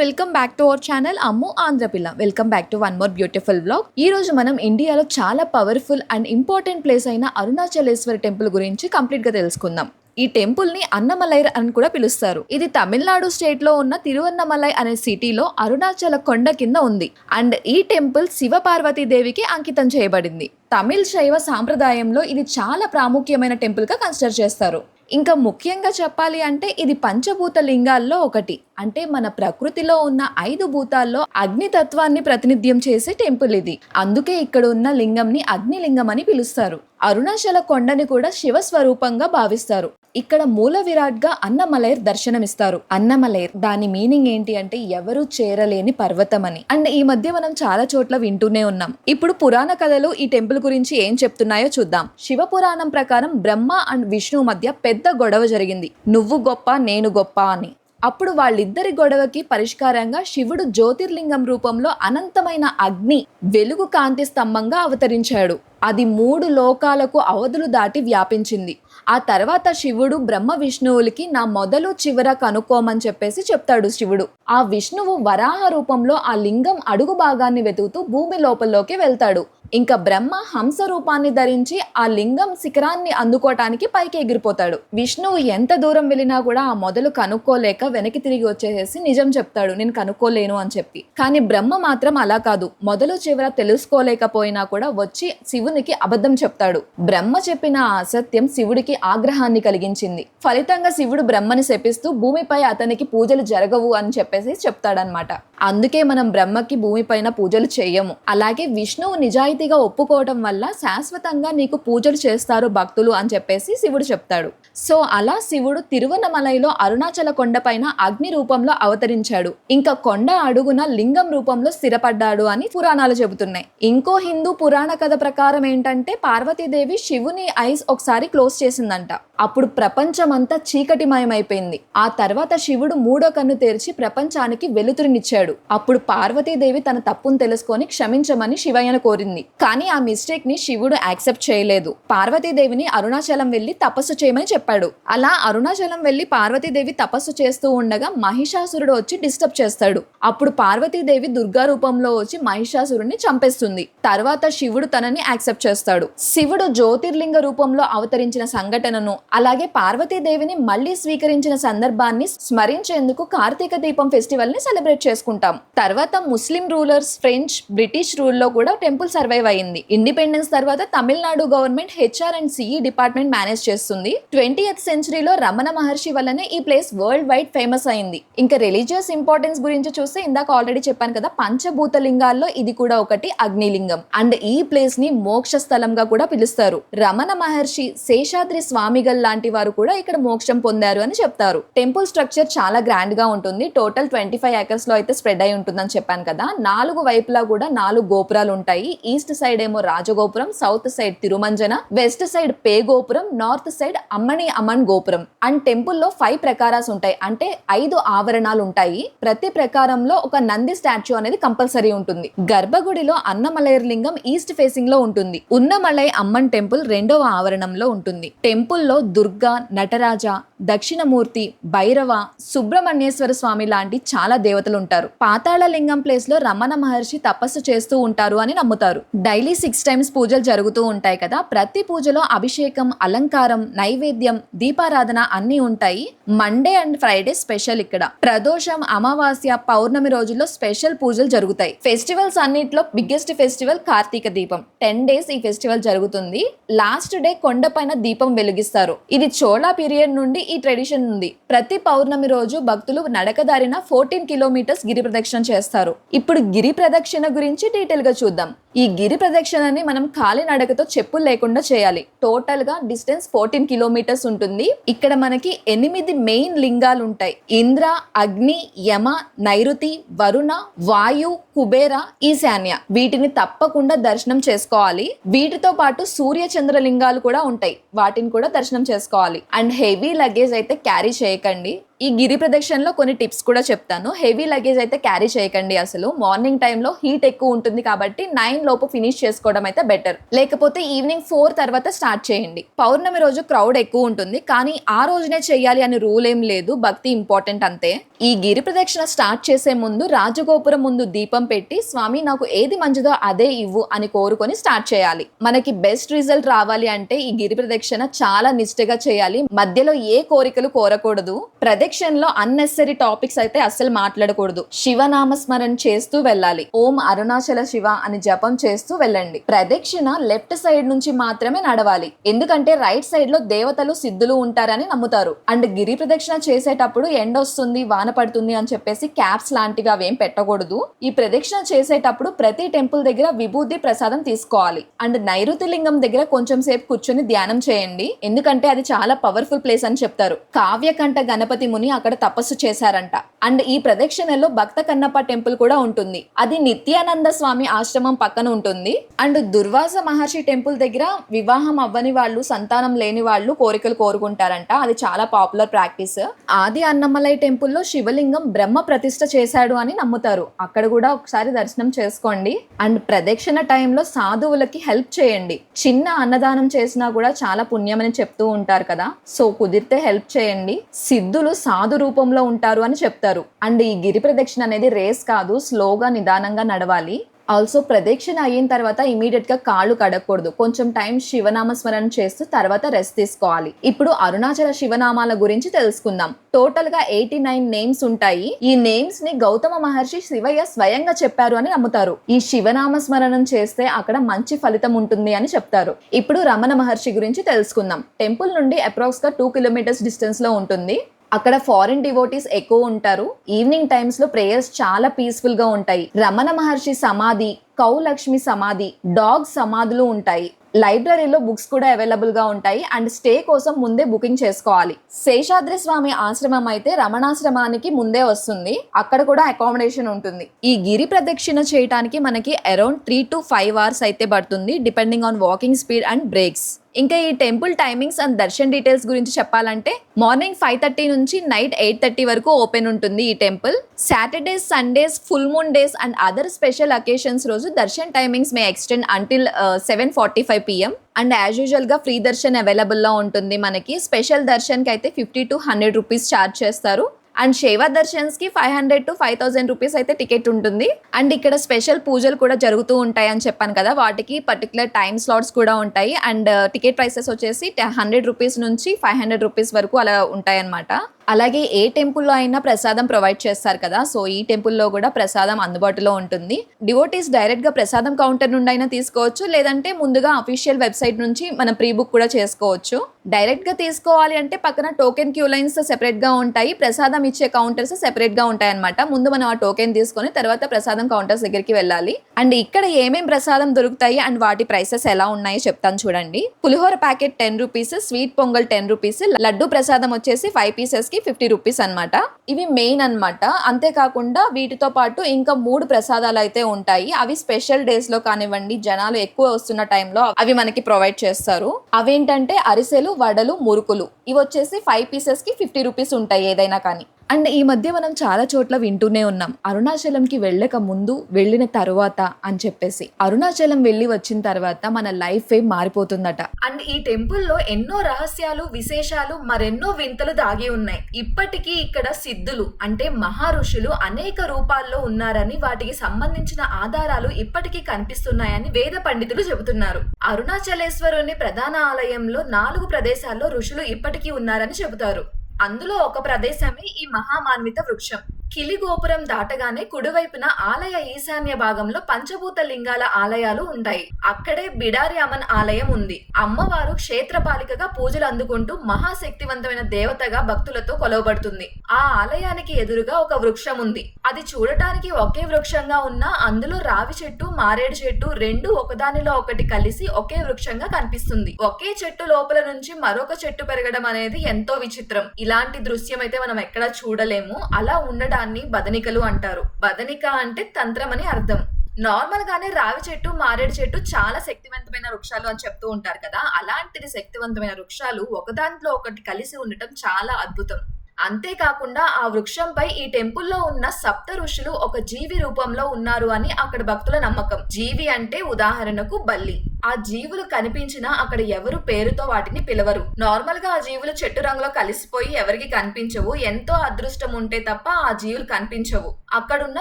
Welcome back to our channel Ammu Andhrapilla. Welcome back to one more beautiful vlog. ఈ రోజు మనం ఇండియాలో చాలా పవర్ఫుల్ అండ్ ఇంపార్టెంట్ ప్లేస్ అయిన అరుణాచలేశ్వరి టెంపుల్ గురించి కంప్లీట్ గా తెలుసుకుందాం. ఈ టెంపుల్ ని అన్నమలై అని కూడా పిలుస్తారు. ఇది తమిళనాడు స్టేట్ లో ఉన్న తిరువన్నమలై అనే సిటీలో అరుణాచల కొండ కింద ఉంది. అండ్ ఈ టెంపుల్ శివ పార్వతీ దేవికి అంకితం చేయబడింది. తమిళ్ శైవ సాంప్రదాయంలో ఇది చాలా ప్రాముఖ్యమైన టెంపుల్ గా కన్సిడర్ చేస్తారు. ఇంకా ముఖ్యంగా చెప్పాలి అంటే ఇది పంచభూత లింగాల్లో ఒకటి. అంటే మన ప్రకృతిలో ఉన్న 5 భూతాల్లో అగ్నితత్వాన్ని ప్రాతినిధ్యం చేసే టెంపుల్ ఇది. అందుకే ఇక్కడ ఉన్న లింగంని అగ్నిలింగం అని పిలుస్తారు. అరుణాచల కొండని కూడా శివ స్వరూపంగా భావిస్తారు. ఇక్కడ మూల విరాట్ గా అన్నమలైర్ దర్శనమిస్తారు. అన్నమలైర్ దాని మీనింగ్ ఏంటి అంటే ఎవరు చేరలేని పర్వతం అని. అండ్ ఈ మధ్య మనం చాలా చోట్ల వింటూనే ఉన్నాం. ఇప్పుడు పురాణ కథలు ఈ టెంపుల్ గురించి ఏం చెప్తున్నాయో చూద్దాం. శివ పురాణం ప్రకారం బ్రహ్మ అండ్ విష్ణువు మధ్య పెద్ద గొడవ జరిగింది. నువ్వు గొప్ప నేను గొప్ప అని. అప్పుడు వాళ్ళిద్దరి గొడవకి పరిష్కారంగా శివుడు జ్యోతిర్లింగం రూపంలో అనంతమైన అగ్ని వెలుగు కాంతి స్తంభంగా అవతరించాడు. అది 3 లోకాలకు అవధులు దాటి వ్యాపించింది. ఆ తర్వాత శివుడు బ్రహ్మ విష్ణువులకి నా మొదలు చివర కనుక్కోమని చెప్పేసి చెప్తాడు శివుడు. ఆ విష్ణువు వరాహ రూపంలో ఆ లింగం అడుగు భాగాన్ని వెతుకుతూ భూమి లోపలికి వెళ్తాడు. ఇంకా బ్రహ్మ హంస రూపాన్ని ధరించి ఆ లింగం శిఖరాన్ని అందుకోవటానికి పైకి ఎగిరిపోతాడు. విష్ణువు ఎంత దూరం వెళ్ళినా కూడా ఆ మొదలు కనుక్కోలేక వెనక్కి తిరిగి వచ్చేసి నిజం చెప్తాడు, నేను కనుక్కోలేను అని చెప్పి. కానీ బ్రహ్మ మాత్రం అలా కాదు. మొదలు చివర తెలుసుకోలేకపోయినా కూడా వచ్చి శివునికి అబద్ధం చెప్తాడు. బ్రహ్మ చెప్పిన ఆ అసత్యం శివుడికి ఆగ్రహాన్ని కలిగించింది. ఫలితంగా శివుడు బ్రహ్మని శపిస్తూ భూమిపై అతనికి పూజలు జరగవు అని చెప్పేసి చెప్తాడనమాట. అందుకే మనం బ్రహ్మకి భూమిపైన పూజలు చేయము. అలాగే విష్ణువు నిజాయితీగా ఒప్పుకోవడం వల్ల శాశ్వతంగా నీకు పూజలు చేస్తారు భక్తులు అని చెప్పేసి శివుడు చెప్తాడు. సో అలా శివుడు తిరువన్నమలైలో అరుణాచల కొండపైన అగ్ని రూపంలో అవతరించాడు. ఇంకా కొండ అడుగున లింగం రూపంలో స్థిరపడ్డాడు అని పురాణాలు చెబుతున్నాయి. ఇంకో హిందూ పురాణ కథ ప్రకారం ఏంటంటే పార్వతీదేవి శివుని ఐస్ ఒకసారి క్లోజ్ చేసిందంట. అప్పుడు ప్రపంచమంతా చీకటిమయమైపోయింది. ఆ తర్వాత శివుడు 3వ కన్ను తెరిచి ప్రపంచానికి వెలుతురునిచ్చాడు. అప్పుడు పార్వతీదేవి తన తప్పును తెలుసుకొని క్షమించమని శివయ్యను కోరింది. కానీ ఆ మిస్టేక్ ని శివుడు యాక్సెప్ట్ చేయలేదు. పార్వతీదేవిని అరుణాచలం వెళ్లి తపస్సు చేయమని చెప్పాడు. అలా అరుణాచలం వెళ్లి పార్వతీదేవి తపస్సు చేస్తూ ఉండగా మహిషాసురుడు వచ్చి డిస్టర్బ్ చేస్తాడు. అప్పుడు పార్వతీదేవి దుర్గా రూపంలో వచ్చి మహిషాసురుడిని చంపేస్తుంది. తర్వాత శివుడు తనని యాక్సెప్ట్ చేస్తాడు. శివుడు జ్యోతిర్లింగ రూపంలో అవతరించిన సంఘటనను అలాగే పార్వతీదేవిని మళ్లీ స్వీకరించిన సందర్భాన్ని స్మరించేందుకు కార్తీక దీపం ఫెస్టివల్ ని సెలబ్రేట్ చేసుకుంటాం. తర్వాత ముస్లిం రూలర్స్, ఫ్రెంచ్, బ్రిటిష్ రూల్ లో కూడా టెంపుల్ సర్వైవ్ అయింది. ఇండిపెండెన్స్ తర్వాత Tamil Nadu government HRC department manage చేస్తుంది. 20th సెంచరీలో రమణ మహర్షి వల్లనే ఈ ప్లేస్ వరల్డ్ వైడ్ ఫేమస్ అయింది. ఇంకా రిలీజియస్ ఇంపార్టెన్స్ గురించి చూస్తే ఇందాక ఆల్రెడీ చెప్పాను కదా, పంచభూత లింగాల్లో ఇది కూడా ఒకటి అగ్నిలింగం. అండ్ ఈ ప్లేస్ ని మోక్ష స్థలంగా కూడా పిలుస్తారు. రమణ మహర్షి, శేషాద్రి స్వామిగల్ లాంటి వారు కూడా ఇక్కడ మోక్షం పొందారు అని చెప్తారు. టెంపుల్ స్ట్రక్చర్ చాలా గ్రాండ్ గా ఉంటుంది. టోటల్ 25 acres లో అయితే స్ప్రెడ్ అయి ఉంటుందని చెప్పాను కదా. 4 వైపులా కూడా 4 గోపురాలు ఉంటాయి. ఈస్ట్ సైడ్ ఏమో Rajagopuram, south side Tirumanjana, west side పే గోపురం, నార్త్ సైడ్ అమ్మన్ గోపురం. అండ్ టెంపుల్ లో 5 ప్రకారాస్ ఉంటాయి. అంటే 5 ఆవరణాలు ఉంటాయి. ప్రతి ప్రకారంలో ఒక నంది స్టాచ్యూ అనేది కంపల్సరీ ఉంటుంది. గర్భగుడిలో అన్నమలైర్ లింగం ఈస్ట్ ఫేసింగ్ లో ఉంటుంది. ఉన్నమలై అమ్మన్ టెంపుల్ 2వ ఆవరణంలో ఉంటుంది. టెంపుల్లో దుర్గా, నటరాజ, దక్షిణమూర్తి, భైరవ, సుబ్రహ్మణ్యేశ్వర స్వామి లాంటి చాలా దేవతలు ఉంటారు. పాతాళ లింగం ప్లేస్ లో రమణ మహర్షి తపస్సు చేస్తూ ఉంటారు అని నమ్ముతారు. డైలీ 6 times పూజలు జరుగుతూ ఉంటాయి కదా. ప్రతి పూజలో అభిషేకం, అలంకారం, నైవేద్యం, దీపారాధన అన్ని ఉంటాయి. Monday and Friday special. ఇక్కడ ప్రదోషం, అమావాస్య, పౌర్ణమి రోజుల్లో స్పెషల్ పూజలు జరుగుతాయి. ఫెస్టివల్స్ అన్నిట్లో బిగ్గెస్ట్ ఫెస్టివల్ కార్తీక దీపం. 10 days ఈ ఫెస్టివల్ జరుగుతుంది. లాస్ట్ డే కొండపైన దీపం వెలిగిస్తారు. ఇది చోళా పీరియడ్ నుండి ఈ ట్రెడిషన్ ఉంది. ప్రతి పౌర్ణమి రోజు భక్తులు నడకదారిన 14 kilometers గిరి ప్రదక్షిణ చేస్తారు. ఇప్పుడు గిరి ప్రదక్షిణ గురించి డీటెయిల్ గా చూద్దాం. ఈ గిరి ప్రదక్షిణని మనం కాలి నడకతో చెప్పులు లేకుండా చేయాలి. టోటల్ గా డిస్టెన్స్ 14 kilometers ఉంటుంది. ఇక్కడ మనకి 8 మెయిన్ లింగాలు ఉంటాయి. ఇంద్ర, అగ్ని, యమ, నైరుతి, వరుణ, వాయు, కుబేర, ఈశాన్య వీటిని తప్పకుండా దర్శనం చేసుకోవాలి. వీటితో పాటు సూర్య చంద్ర లింగాలు కూడా ఉంటాయి, వాటిని కూడా దర్శనం చేసుకోవాలి. అండ్ హెవీ లగేజ్ అయితే క్యారీ చేయకండి. ఈ గిరి ప్రదక్షిణలో కొన్ని టిప్స్ కూడా చెప్తాను. హెవీ లగేజ్ అయితే క్యారీ చేయకండి. అసలు మార్నింగ్ టైంలో హీట్ ఎక్కువ ఉంటుంది కాబట్టి 9 లోపు ఫినిష్ చేసుకోవడం అయితే బెటర్. లేకపోతే ఈవినింగ్ 4 తర్వాత స్టార్ట్ చేయండి. పౌర్ణమి రోజు క్రౌడ్ ఎక్కువ ఉంటుంది, కానీ ఆ రోజునే చేయాలి అని రూల్ ఏం లేదు. భక్తి ఇంపార్టెంట్ అంతే. ఈ గిరి ప్రదక్షిణ స్టార్ట్ చేసే ముందు రాజగోపురం ముందు దీపం పెట్టి స్వామి నాకు ఏది మంచిదో అదే ఇవ్వు అని కోరుకొని స్టార్ట్ చేయాలి. మనకి బెస్ట్ రిజల్ట్ రావాలి అంటే ఈ గిరి ప్రదక్షిణ చాలా నిష్ఠగా చేయాలి. మధ్యలో ఏ కోరికలు కోరకూడదు. ప్రదక్షిణలో అన్నెసరీ టాపిక్స్ అయితే అస్సలు మాట్లాడకూడదు. శివనామస్మరణ చేస్తూ వెళ్ళాలి. ఓం అరుణాచల శివ అని జపం చేస్తూ వెళ్ళండి. ప్రదక్షిణ లెఫ్ట్ సైడ్ నుంచి మాత్రమే నడవాలి, ఎందుకంటే రైట్ సైడ్ లో దేవతలు సిద్ధులు ఉంటారని నమ్ముతారు. అండ్ గిరి ప్రదక్షిణ చేసేటప్పుడు ఎండ వస్తుంది, వాన పడుతుంది అని చెప్పేసి క్యాప్స్ లాంటివి అవేం పెట్టకూడదు. ఈ ప్రదక్షిణ చేసేటప్పుడు ప్రతి టెంపుల్ దగ్గర విభూతి ప్రసాదం తీసుకోవాలి. అండ్ నైరుతి లింగం దగ్గర కొంచెం సేపు కూర్చొని ధ్యానం చేయండి, ఎందుకంటే అది చాలా పవర్ఫుల్ ప్లేస్ అని చెప్తారు. కావ్యకంఠ గణపతి ముని అక్కడ తపస్సు చేశారంట. అండ్ ఈ ప్రదక్షిణలో భక్త కన్నప్ప టెంపుల్ కూడా ఉంటుంది, అది నిత్యానంద స్వామి ఆశ్రమం పక్కన ఉంటుంది. అండ్ దుర్వాస మహర్షి టెంపుల్ దగ్గర వివాహం అవ్వని వాళ్ళు, సంతానం లేని వాళ్ళు కోరికలు కోరుకుంటారంట, అది చాలా పాపులర్ ప్రాక్టీస్. ఆది అన్నమలై టెంపుల్లో శివలింగం బ్రహ్మ ప్రతిష్ఠ చేశాడు అని నమ్ముతారు, అక్కడ కూడా ఒకసారి దర్శనం చేసుకోండి. అండ్ ప్రదక్షిణ టైంలో సాధువులకి హెల్ప్ చేయండి. చిన్న అన్నదానం చేసినా కూడా చాలా పుణ్యం అని చెప్తూ ఉంటారు కదా, సో కుదిరితే హెల్ప్ చేయండి. సిద్ధులు సాధు రూపంలో ఉంటారు అని చెప్తారు. అండ్ ఈ గిరి ప్రదక్షిణ అనేది రేస్ కాదు, స్లోగా నిదానంగా నడవాలి. ఆల్సో ప్రదక్షిణ అయిన తర్వాత ఇమీడియట్ గా కాళ్ళు కడగకూడదు, కొంచెం టైం శివనామస్మరణ చేస్తూ తర్వాత రెస్ట్ తీసుకోవాలి. ఇప్పుడు అరుణాచల శివనామాల గురించి తెలుసుకుందాం. టోటల్ గా 89 నేమ్స్ ఉంటాయి. ఈ నేమ్స్ ని గౌతమ మహర్షి శివయ్య స్వయంగా చెప్పారు అని నమ్ముతారు. ఈ శివనామస్మరణం చేస్తే అక్కడ మంచి ఫలితం ఉంటుంది అని చెప్తారు. ఇప్పుడు రమణ మహర్షి గురించి తెలుసుకుందాం. టెంపుల్ నుండి అప్రాక్స్ గా 2 కిలోమీటర్స్ డిస్టెన్స్ లో ఉంటుంది. అక్కడ ఫారిన్ డివోటీస్ ఎక్కువ ఉంటారు. ఈవినింగ్ టైమ్స్ లో ప్రేయర్స్ చాలా పీస్ఫుల్ గా ఉంటాయి. రమణ మహర్షి సమాధి, కౌ లక్ష్మి సమాధి, డాగ్ సమాధులు ఉంటాయి. లైబ్రరీలో బుక్స్ కూడా అవైలబుల్ గా ఉంటాయి. అండ్ స్టే కోసం ముందే బుకింగ్ చేసుకోవాలి. శేషాద్రి స్వామి ఆశ్రమం అయితే రమణాశ్రమానికి ముందే వస్తుంది, అక్కడ కూడా అకామిడేషన్ ఉంటుంది. ఈ గిరి ప్రదక్షిణ చేయడానికి మనకి అరౌండ్ 3 to 5 hours అయితే పడుతుంది, depending on walking speed and breaks. ఇంకా ఈ temple timings and darshan details గురించి చెప్పాలంటే మార్నింగ్ 5:30 నుంచి నైట్ 8:30 వరకు ఓపెన్ ఉంటుంది ఈ temple. Saturdays, Sundays, full moon days and other special occasions రోజు darshan timings may extend until 7:45 PM. And as usual గా ఫ్రీ దర్శన్ అవైలబుల్ లో ఉంటుంది మనకి. స్పెషల్ దర్శన్ కి అయితే 50 to 100 రూపీస్ ఛార్జ్ చేస్తారు. అండ్ సేవా దర్శన్స్ కి 500 to 5,000 రూపీస్ అయితే టికెట్ ఉంటుంది. అండ్ ఇక్కడ స్పెషల్ పూజలు కూడా జరుగుతూ ఉంటాయి అని చెప్పాను కదా, వాటికి పర్టికులర్ టైమ్ స్లాట్స్ కూడా ఉంటాయి. అండ్ టికెట్ ప్రైసెస్ వచ్చేసి 100 రూపీస్ నుంచి 500 రూపీస్ వరకు అలా ఉంటాయి అన్నమాట. అలాగే ఏ టెంపుల్లో అయినా ప్రసాదం ప్రొవైడ్ చేస్తారు కదా, సో ఈ టెంపుల్లో కూడా ప్రసాదం అందుబాటులో ఉంటుంది. డివోటీస్ డైరెక్ట్ గా ప్రసాదం కౌంటర్ నుండి అయినా తీసుకోవచ్చు, లేదంటే ముందుగా అఫీషియల్ వెబ్సైట్ నుంచి మనం ప్రీ బుక్ కూడా చేసుకోవచ్చు. డైరెక్ట్ గా తీసుకోవాలి అంటే పక్కన టోకెన్ క్యూ లైన్స్ సెపరేట్ గా ఉంటాయి, ప్రసాదం ఇచ్చే కౌంటర్స్ సెపరేట్ గా ఉంటాయి అనమాట. ముందు మనం ఆ టోకెన్ తీసుకొని తర్వాత ప్రసాదం కౌంటర్స్ దగ్గరికి వెళ్ళాలి. అండ్ ఇక్కడ ఏమేం ప్రసాదం దొరుకుతాయి అండ్ వాటి ప్రైసెస్ ఎలా ఉన్నాయో చెప్తాను చూడండి. Pulihora packet 10 rupees, sweet pongal 10 rupees, laddu prasadam వచ్చేసి 5 పీసెస్ కి 50 రూపీస్ అనమాట. ఇవి మెయిన్ అనమాట. అంతేకాకుండా వీటితో పాటు ఇంకా 3 ప్రసాదాలు అయితే ఉంటాయి. అవి స్పెషల్ డేస్ లో కానివ్వండి, జనాలు ఎక్కువ వస్తున్న టైంలో అవి మనకి ప్రొవైడ్ చేస్తారు. అవేంటంటే అరిసెలు, వడలు, మురుకులు. ఇవి వచ్చేసి 5 పీసెస్ కి 50 రూపీస్ ఉంటాయి ఏదైనా కానీ. అండ్ ఈ మధ్య మనం చాలా చోట్ల వింటూనే ఉన్నాం అరుణాచలంకి వెళ్ళక ముందు, వెళ్ళిన తర్వాత అని చెప్పేసి. అరుణాచలం వెళ్ళి వచ్చిన తర్వాత మన లైఫ్ మారిపోతుందట. అండ్ ఈ టెంపుల్లో ఎన్నో రహస్యాలు, విశేషాలు, మరెన్నో వింతలు దాగి ఉన్నాయి. ఇప్పటికీ ఇక్కడ సిద్ధులు అంటే మహా ఋషులు అనేక రూపాల్లో ఉన్నారని, వాటికి సంబంధించిన ఆధారాలు ఇప్పటికీ కనిపిస్తున్నాయని వేద పండితులు చెబుతున్నారు. అరుణాచలేశ్వరుని ప్రధాన ఆలయంలో 4 ప్రదేశాల్లో ఋషులు ఇప్పటికీ ఉన్నారని చెబుతారు. అందులో ఒక ప్రదేశమే ఈ మహామాన్విత వృక్షం. కిలి గోపురం దాటగానే కుడివైపున ఆలయ ఈశాన్య భాగంలో పంచభూత లింగాల ఆలయాలు ఉంటాయి. అక్కడే బిడారి అమ్మన్ ఆలయం ఉంది. అమ్మవారు క్షేత్రపాలికగా పూజలు అందుకుంటూ మహాశక్తివంతమైన దేవతగా భక్తులతో కొలవబడుతుంది. ఆ ఆలయానికి ఎదురుగా ఒక వృక్షం ఉంది. అది చూడటానికి ఒకే వృక్షంగా ఉన్నా అందులో రావి చెట్టు, మారేడు చెట్టు రెండు ఒకదానిలో ఒకటి కలిసి ఒకే వృక్షంగా కనిపిస్తుంది. ఒకే చెట్టు లోపల నుంచి మరొక చెట్టు పెరగడం అనేది ఎంతో విచిత్రం. ఇలాంటి దృశ్యం అయితే మనం ఎక్కడా చూడలేము. అలా ఉండడానికి దాన్ని బదనికలు అంటారు. బదనిక అంటే తంత్రం అని అర్థం. నార్మల్ గానే రావి చెట్టు, మారేడు చెట్టు చాలా శక్తివంతమైన వృక్షాలు అని చెప్తూ ఉంటారు కదా. అలాంటిది శక్తివంతమైన వృక్షాలు ఒకదాంట్లో ఒకటి కలిసి ఉండటం చాలా అద్భుతం. అంతేకాకుండా ఆ వృక్షంపై ఈ టెంపుల్లో ఉన్న సప్త ఋషులు ఒక జీవి రూపంలో ఉన్నారు అని అక్కడ భక్తుల నమ్మకం. జీవి అంటే ఉదాహరణకు బల్లి. ఆ జీవులు కనిపించినా అక్కడ ఎవరు పేరుతో వాటిని పిలవరు. నార్మల్ గా ఆ జీవులు చెట్టు రంగులో కలిసిపోయి ఎవరికి కనిపించవు. ఎంతో అదృష్టం ఉంటే తప్ప ఆ జీవులు కనిపించవు. అక్కడున్న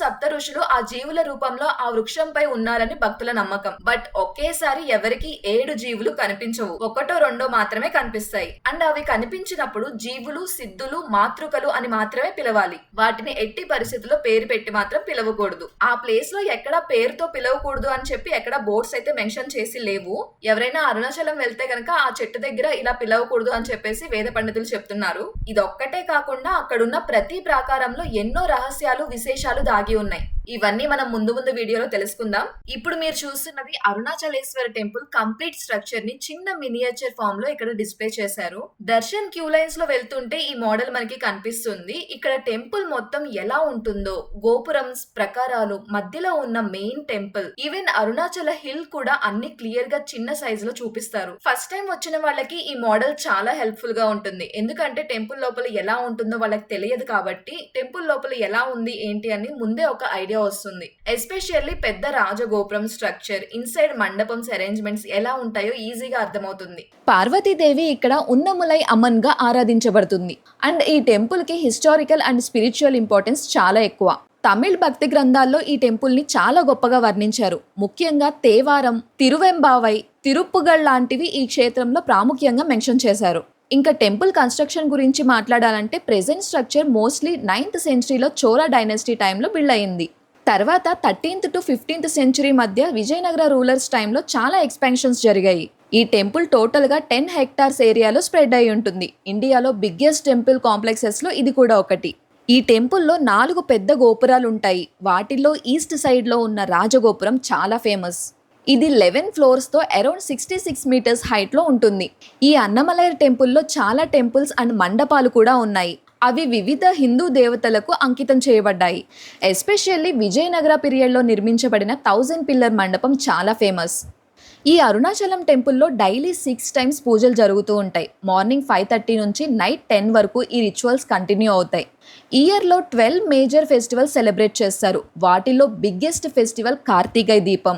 సప్త ఋషులు ఆ జీవుల రూపంలో ఆ వృక్షంపై ఉన్నారని భక్తుల నమ్మకం. బట్ ఒకేసారి ఎవరికి 7 జీవులు కనిపించవు. ఒకటో రెండో మాత్రమే కనిపిస్తాయి. అండ్ అవి కనిపించినప్పుడు జీవులు, సిద్ధులు, మాతృకలు అని మాత్రమే పిలవాలి. వాటిని ఎట్టి పరిస్థితుల్లో పేరు పెట్టి మాత్రం పిలవకూడదు. ఆ ప్లేస్ లో ఎక్కడా పేరుతో పిలవకూడదు అని చెప్పి ఎక్కడ బోర్డ్స్ అయితే మెన్షన్ చేసి లేవు. ఎవరైనా అరుణాచలం వెళ్తే గనక ఆ చెట్టు దగ్గర ఇలా పిలవకూడదు అని చెప్పేసి వేద పండితులు చెప్తున్నారు. ఇదొక్కటే కాకుండా అక్కడున్న ప్రతి ప్రాకారంలో ఎన్నో రహస్యాలు, విశేషాలు దాగి ఉన్నాయి. ఇవన్నీ మనం ముందు వీడియోలో తెలుసుకుందాం. ఇప్పుడు మీరు చూస్తున్నది అరుణాచలేశ్వర టెంపుల్ కంప్లీట్ స్ట్రక్చర్ ని చిన్న మినియేచర్ ఫామ్ లో ఇక్కడ డిస్ప్లే చేశారు. దర్శన్ క్యూ లైన్స్ లో వెళ్తుంటే ఈ మోడల్ మనకి కనిపిస్తుంది. ఇక్కడ టెంపుల్ మొత్తం ఎలా ఉంటుందో, గోపురం, ప్రకారాలు, మధ్యలో ఉన్న main temple, even Arunachala hill కూడా అన్ని క్లియర్ గా చిన్న సైజ్ లో చూపిస్తారు. ఫస్ట్ టైం వచ్చిన వాళ్ళకి ఈ మోడల్ చాలా హెల్ప్ఫుల్ గా ఉంటుంది. ఎందుకంటే టెంపుల్ లోపల ఎలా ఉంటుందో వాళ్ళకి తెలియదు కాబట్టి టెంపుల్ లోపల ఎలా ఉంది ఏంటి అని ముందే ఒక ఐడియా వస్తుంది. ఎస్పెషల్లీ పెద్ద రాజగోపురం స్ట్రక్చర్, ఇన్సైడ్ మండపంస్ అరేంజ్మెంట్స్ ఎలా ఉంటాయో ఈజీగా అర్థమవుతుంది. పార్వతీదేవి ఇక్కడ ఉన్నములై అమ్మన్ గా ఆరాధించబడుతుంది. అండ్ ఈ టెంపుల్ కి హిస్టారికల్ అండ్ స్పిరిచువల్ ఇంపార్టెన్స్ చాలా ఎక్కువ. తమిళ్ భక్తి గ్రంథాల్లో ఈ టెంపుల్ ని చాలా గొప్పగా వర్ణించారు. ముఖ్యంగా తేవారం, తిరువెంబావై, తిరుప్పుగల్ లాంటివి ఈ క్షేత్రంలో ప్రాముఖ్యంగా మెన్షన్ చేశారు. ఇంకా టెంపుల్ కన్స్ట్రక్షన్ గురించి మాట్లాడాలంటే ప్రెజెంట్ స్ట్రక్చర్ మోస్ట్లీ 9th సెంచరీలో చోళ డైనస్టీ టైంలో బిల్డ్ అయింది. తర్వాత 13th to 15th సెంచరీ మధ్య విజయనగర రూలర్స్ టైంలో చాలా ఎక్స్పాన్షన్స్ జరిగాయి. ఈ టెంపుల్ టోటల్ గా 10 hectares ఏరియాలో స్ప్రెడ్ అయి ఉంటుంది. ఇండియాలో బిగ్గెస్ట్ టెంపుల్ కాంప్లెక్సెస్ లో ఇది కూడా ఒకటి. ఈ టెంపుల్లో 4 పెద్ద గోపురాలు ఉంటాయి. వాటిల్లో ఈస్ట్ సైడ్ లో ఉన్న రాజగోపురం చాలా ఫేమస్. ఇది 11 floors తో అరౌండ్ 66 meters హైట్ లో ఉంటుంది. ఈ అన్నమలై టెంపుల్లో చాలా టెంపుల్స్ అండ్ మండపాలు కూడా ఉన్నాయి. అవి వివిధ హిందూ దేవతలకు అంకితం చేయబడ్డాయి. ఎస్పెషల్లీ విజయనగర పీరియడ్లో నిర్మించబడిన 1000 pillar మండపం చాలా ఫేమస్. ఈ అరుణాచలం టెంపుల్లో డైలీ 6 times పూజలు జరుగుతూ ఉంటాయి. మార్నింగ్ 5:30 నుంచి నైట్ 10 వరకు ఈ రిచువల్స్ కంటిన్యూ అవుతాయి. ఇయర్లో 12 మేజర్ ఫెస్టివల్స్ సెలబ్రేట్ చేస్తారు. వాటిలో బిగ్గెస్ట్ ఫెస్టివల్ కార్తీక దీపం.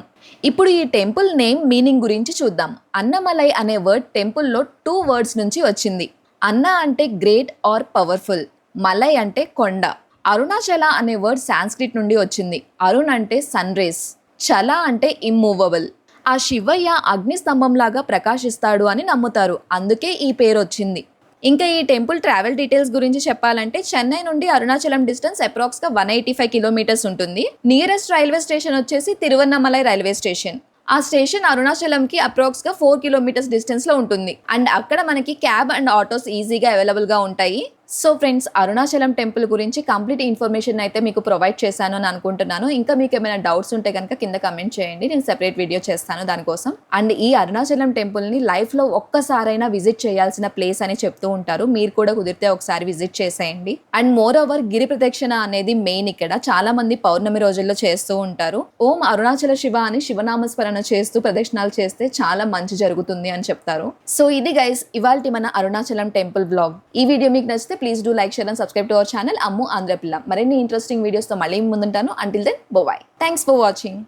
ఇప్పుడు ఈ టెంపుల్ నేమ్ మీనింగ్ గురించి చూద్దాం. అన్నమలై అనే వర్డ్ టెంపుల్లో 2 words నుంచి వచ్చింది. అన్న అంటే గ్రేట్ ఆర్ పవర్ఫుల్, మలై అంటే కొండ. అరుణాచల అనే వర్డ్ సాంస్క్రిట్ నుండి వచ్చింది. అరుణ్ అంటే సన్ రేస్, చల అంటే ఇమ్మూవబుల్. ఆ శివయ్య అగ్ని స్తంభంలాగా ప్రకాశిస్తాడు అని నమ్ముతారు. అందుకే ఈ పేరు వచ్చింది. ఇంకా ఈ టెంపుల్ ట్రావెల్ డీటెయిల్స్ గురించి చెప్పాలంటే చెన్నై నుండి అరుణాచలం డిస్టెన్స్ అప్రాక్స్గా 185 kilometers ఉంటుంది. నియరెస్ట్ రైల్వే స్టేషన్ వచ్చేసి తిరువన్నమలై రైల్వే స్టేషన్. ఆ స్టేషన్ అరుణాచలంకి అప్రాక్స్గా 4 kilometers డిస్టెన్స్లో ఉంటుంది. అండ్ అక్కడ మనకి క్యాబ్ అండ్ ఆటోస్ ఈజీగా అవైలబుల్గా ఉంటాయి. సో ఫ్రెండ్స్, అరుణాచలం టెంపుల్ గురించి కంప్లీట్ ఇన్ఫర్మేషన్ అయితే మీకు ప్రొవైడ్ చేశాను అని అనుకుంటున్నాను. ఇంకా మీకు ఏమైనా డౌట్స్ ఉంటే కనుక కింద కమెంట్ చేయండి. నేను సెపరేట్ వీడియో చేస్తాను దానికోసం. అండ్ ఈ అరుణాచలం టెంపుల్ని లైఫ్లో ఒక్కసారైనా విజిట్ చేయాల్సిన ప్లేస్ అని చెప్తూ ఉంటారు. మీరు కూడా కుదిరితే ఒకసారి విజిట్ చేసేయండి. అండ్ మోర్ ఓవర్ గిరి ప్రదక్షిణ అనేది మెయిన్. ఇక్కడ చాలా మంది పౌర్ణమి రోజుల్లో చేస్తూ ఉంటారు. ఓం అరుణాచల శివ అని శివనామస్మరణ చేస్తూ ప్రదక్షిణాలు చేస్తే చాలా మంచి జరుగుతుంది అని చెప్తారు. సో ఇది గైస్ ఇవాల్టి మన అరుణాచలం టెంపుల్ బ్లాగ్. ఈ వీడియో మీకు నచ్చితే please do like, share and subscribe to our channel Ammu Andhra Pilla. మరిన్ని ఇంట్రెస్టింగ్ వీడియోస్తో మళ్ళీ ముందుంటాను. Until then bye. Thanks for watching.